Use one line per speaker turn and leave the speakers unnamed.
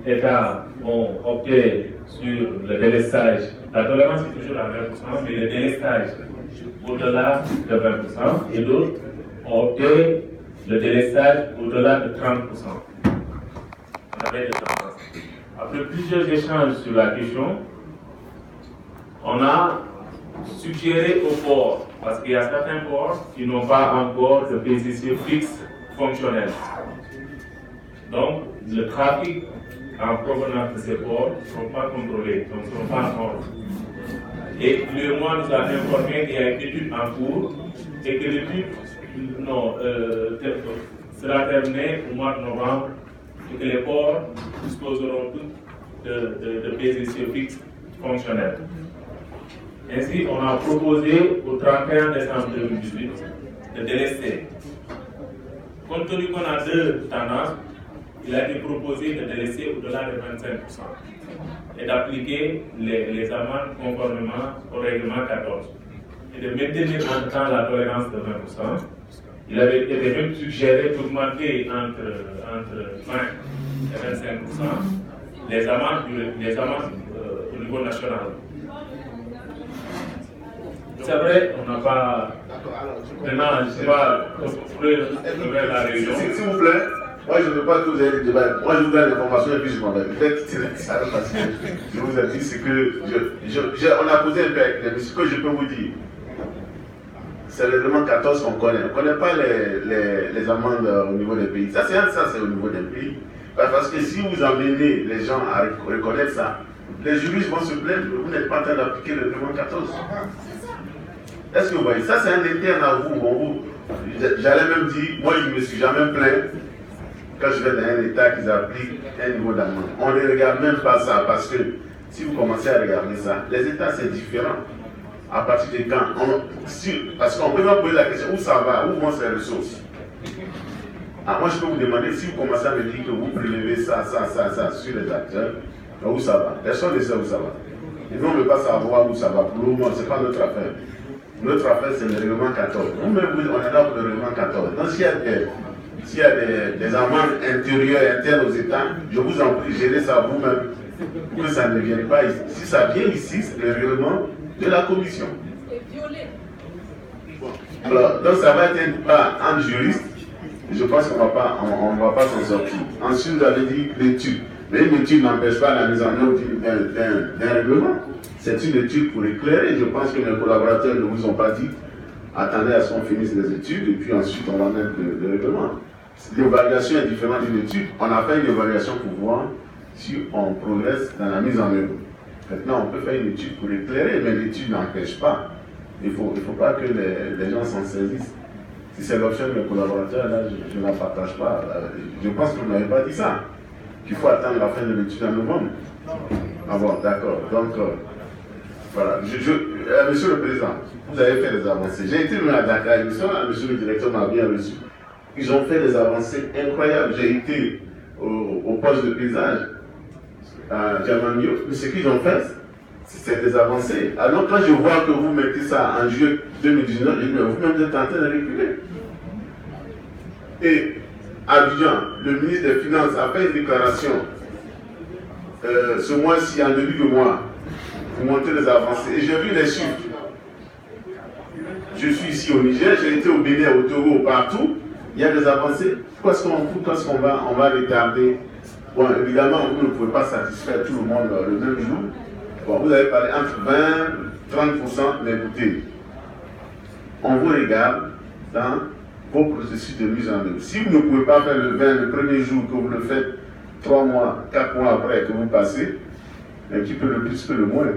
États ont opté sur le délestage. La tolérance est toujours à 20%, mais le délestage au-delà de 20%, et d'autres ont opté le délestage au-delà de 30%. On avait des tendances. Après plusieurs échanges sur la question, on a suggéré aux ports, parce qu'il y a certains ports qui n'ont pas encore de PCC fixe fonctionnel. Donc, le trafic en provenance de ces ports ne sont pas contrôlés, donc ne sont pas en ordre. Et le mois nous a informé qu'il y a une étude en cours et que l'étude sera terminée au mois de novembre et que les ports disposeront tous de PCC fixe fonctionnels. Ainsi, on a proposé au 31 décembre 2018 de délester. Compte tenu qu'on a deux tendances, il a été proposé de délester au-delà de 25% et d'appliquer les amendes conformément au règlement 14 et de maintenir en même temps la tolérance de 20%. Il avait été même suggéré d'augmenter entre 20 et 25% les amendes au niveau national. C'est vrai, on n'a pas. Maintenant, je ne sais pas, ouvrir la réunion.
S'il vous plaît, moi je ne veux pas que vous ayez des débats. Moi je vous donne l'information et puis je m'en vais. Peut-être que ça va passer. Je vous ai dit ce que. On a posé un peu avec les. Ce que je peux vous dire, c'est le règlement 14 qu'on connaît. On ne connaît pas les amendes au niveau des pays. Ça, c'est au niveau des pays. Parce que si vous emmenez les gens à reconnaître ça, les juristes vont se plaindre. Vous n'êtes pas en train d'appliquer le règlement 14. Est-ce que vous voyez? Ça, c'est un interne à vous. J'allais même dire, moi, je ne me suis jamais plaint quand je vais dans un État qu'ils appliquent un niveau d'amende. On ne regarde même pas ça parce que si vous commencez à regarder ça, les États, c'est différent. À partir de quand parce qu'on peut même poser la question, où ça va? Où vont ces ressources? Moi, je peux vous demander, si vous commencez à me dire que vous prélevez ça sur les acteurs, où ça va? Personne ne sait où ça va. Et nous, on ne veut pas savoir où ça va. Pour le moment, ce n'est pas notre affaire. Notre affaire, c'est le règlement 14. Nous-mêmes, on est là pour le règlement 14. Donc, s'il y a des amendes intérieures, internes aux États, je vous en prie, gérez ça vous-même pour que ça ne vienne pas ici. Si ça vient ici, c'est le règlement de la commission. Alors, donc ça va être un débat en juriste. Je pense qu'on ne va pas s'en sortir. Ensuite, vous avez dit l'étude. Mais une étude n'empêche pas la mise en œuvre d'un règlement. C'est une étude pour éclairer. Je pense que mes collaborateurs ne vous ont pas dit attendez à ce qu'on finisse les études et puis ensuite on va mettre le règlement. L'évaluation est différente d'une étude. On a fait une évaluation pour voir si on progresse dans la mise en œuvre. Maintenant, on peut faire une étude pour éclairer, mais l'étude n'empêche pas. Il ne faut pas que les gens s'en saisissent. Si c'est l'option de mes collaborateurs, là, je ne la partage pas. Je pense que vous n'avez pas dit ça. Qu'il faut attendre la fin de l'étude en novembre. Ah bon, d'accord. Donc, voilà. Monsieur le Président, vous avez fait des avancées. J'ai été à Dakar, monsieur le directeur m'a bien reçu. Ils ont fait des avancées incroyables. J'ai été au poste de paysage à Djamamio. Mais ce qu'ils ont fait, c'est des avancées. Alors quand je vois que vous mettez ça en juillet 2019, je dis, mais vous-même êtes en train de reculer. Et Abidjan, le ministre des Finances a fait une déclaration ce mois-ci, en début de mois, pour montrer les avancées. Et j'ai vu les chiffres. Je suis ici au Niger, j'ai été au Bénin, au Togo, partout. Il y a des avancées. Pourquoi est-ce qu'on va retarder? Bon, évidemment, vous ne pouvez pas satisfaire tout le monde le même jour. Bon, vous avez parlé entre 20 et 30%, mais écoutez, on vous regarde dans vos processus de mise en œuvre. Si vous ne pouvez pas faire le 20 le premier jour, que vous le faites 3 mois, 4 mois après que vous passez, mais qui peut le plus, peut le moins.